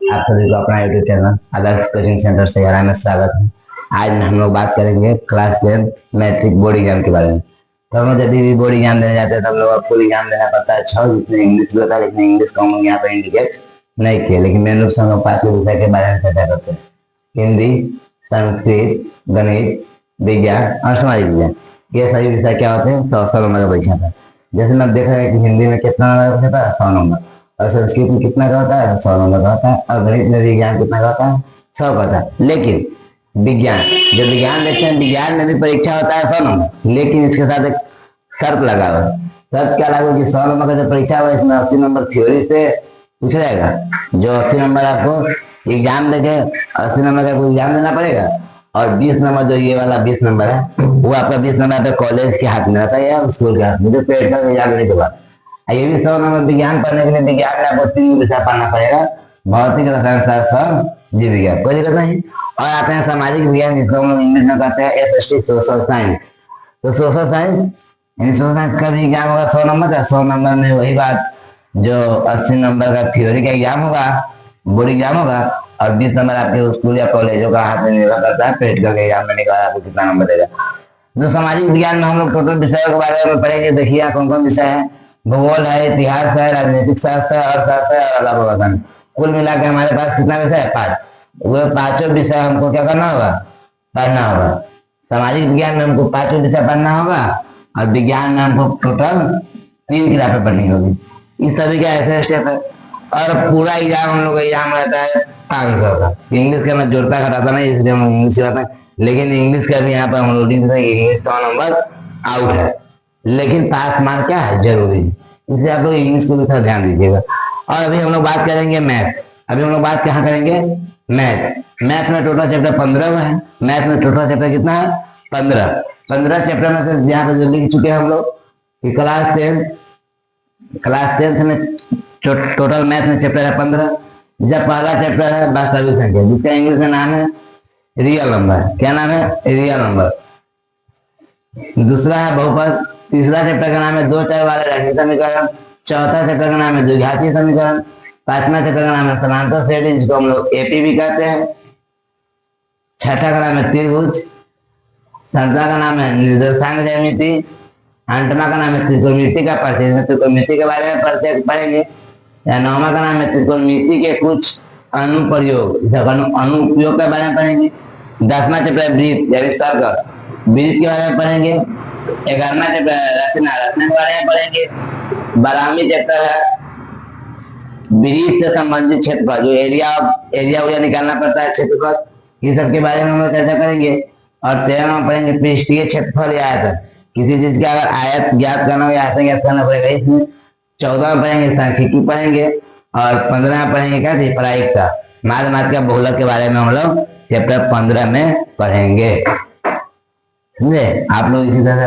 आप सभी को अपना यूट्यूब चैनल आदर्श कोचिंग सेंटर से यारा में स्वागत है। आज हम लोग बात करेंगे क्लास 10 मैट्रिक बोर्ड एग्जाम के बारे में। तो हम जब भी बोर्ड एग्जाम देने जाते हैं तो हम लोग फुल एग्जाम देना पड़ता है 6, जिसमें इंग्लिश भी होता है, लेकिन इंग्लिश को हम यहाँ पर इंडिकेट नहीं किए। लेकिन मेन रूप से हम लोग 5 विषय के बारे में चर्चा करते हैं: हिंदी, संस्कृत, गणित, विज्ञान और सामाजिक विज्ञान। ये सभी विषय क्या होते हैं? 100 नंबर का परीक्षा था। जैसे मैं देख रहे हैं कि हिंदी में कितना नंबर का था? 100 नंबर। और संस्कृत में कितना का होता है? 100 नंबर का होता है। और गणित में विज्ञान कितना का होता है? 100 का होता है। लेकिन विज्ञान, जब विज्ञान देखते हैं, विज्ञान में भी परीक्षा होता है 100 नंबर, लेकिन इसके साथ एक शर्त लगा हुआ है। शर्त क्या लगा कि 100 नंबर का जो परीक्षा हुआ इसमें 80 नंबर थ्योरी से पूछा जाएगा। जो 80 नंबर आपको एग्जाम देके 80 नंबर का कोई एग्जाम देना पड़ेगा। और 20 नंबर, जो ये वाला 20 नंबर है, वो आपका 20 नंबर पे कॉलेज के हाथ में रहता है या स्कूल के हाथ में, जो पेड का एग्जाम देने के बाद। ये भी 100 नंबर विज्ञान पढ़ने के लिए विज्ञान में आपको 3 विषय पढ़ना पड़ेगा: भौतिक, रसायन शास्त्र, जीव विज्ञान। कोई दिक्कत नहीं। और आते हैं सामाजिक विज्ञान, जिसको हम लोग इंग्लिश में कहते हैं SST, सोशल साइंस। तो सोशल साइंस का भी एग्जाम होगा 100 नंबर का। 100 नंबर में वही बात, जो 80 नंबर का थ्योरी का एग्जाम होगा, बोर्ड एग्जाम होगा, और 20 नंबर आपके स्कूल या कॉलेजों का हाथ में निर्भर करता है प्रैक्टिकल के एग्जाम में निकाल आपको कितना नंबर देगा। जो सामाजिक विज्ञान में हम लोग टोटल विषयों के बारे में पढ़ेंगे। देखिए कौन कौन विषय है: भूगोल है, इतिहास है, राजनीतिक शास्त्र है, अर्थशास्त्र है और अलाहाबाद। कुल मिला के हमारे पास कितना विषय है? 5। वो 5 विषय हमको क्या करना होगा? पढ़ना होगा। सामाजिक विज्ञान में हमको 5 विषय पढ़ना होगा, और विज्ञान में हमको टोटल 3 किताबें पढ़नी होगी। इस सभी का ऐसे स्टेप है। और पूरा एग्जाम हम लोग का एग्जाम रहता है 500 का। इंग्लिश का मैं जोड़ता घटाता नहीं, इसलिए हम इंग्लिश करते हैं। लेकिन इंग्लिश का भी यहाँ पर हम लोग इंग्लिश 100 नंबर आउट है, लेकिन पास मार्क क्या है? जरूरी। इसलिए आप लोग इंग्लिश को भी थोड़ा ध्यान दीजिएगा। और अभी हम लोग बात करेंगे मैथ। अभी हम लोग बात कहाँ करेंगे? मैथ। मैथ में टोटल चैप्टर 15 है। मैथ में टोटल चैप्टर कितना है? 15 चैप्टर में से यहाँ पे जो लिख चुके हैं हम लोग कि क्लास 10 में टोटल मैथ में चैप्टर है 15। जब पहला चैप्टर है वास्तविक संख्या, जिसका इंग्लिश में नाम है रियल नंबर। क्या नाम है? Real number. दूसरा है बहुपद। तीसरा चैप्टर का नाम है 2 चर वाले रैखिक समीकरण। चौथा चैप्टर का नाम है द्विघातीय समीकरण। 5वां चैप्टर का नाम है समांतर श्रेणी, जिसको हम लोग AP भी कहते हैं। 6ठा का नाम है त्रिभुज। 7वां का नाम है निर्देशांक ज्यामिति। 8वां का नाम है त्रिकोणमिति का परिचय, त्रिकोणमिति के बारे में पढ़ेंगे। 9वां का नाम है त्रिकोणमिति के कुछ अनुप्रयोग, अनुप्रयोग के बारे में पढ़ेंगे। 10वां चैप्टर वृत्त यानी सर्कल, वृत्त के बारे में पढ़ेंगे। 11वां चैप्टर रचना के बारे में पढ़ेंगे। 12वीं चैप्टर है वृत्त से संबंधित क्षेत्रफल, जो एरिया निकालना पड़ता है, क्षेत्रफल, ये सब के बारे में हम लोग चर्चा करेंगे। और 13वां पढ़ेंगे पृष्ठीय क्षेत्रफल या आयतन। किसी चीज का अगर आयत ज्ञात करना हो या आयतन ज्ञात करना पड़ेगा इसमें। 14वां पढ़ेंगे सांख्यिकी पढ़ेंगे। और 15वां पढ़ेंगे क्या? प्रायिकता, मैथमेटिक्स बहुलक के बारे में हम लोग चैप्टर 15 में पढ़ेंगे। समझे आप लोग? इसी तरह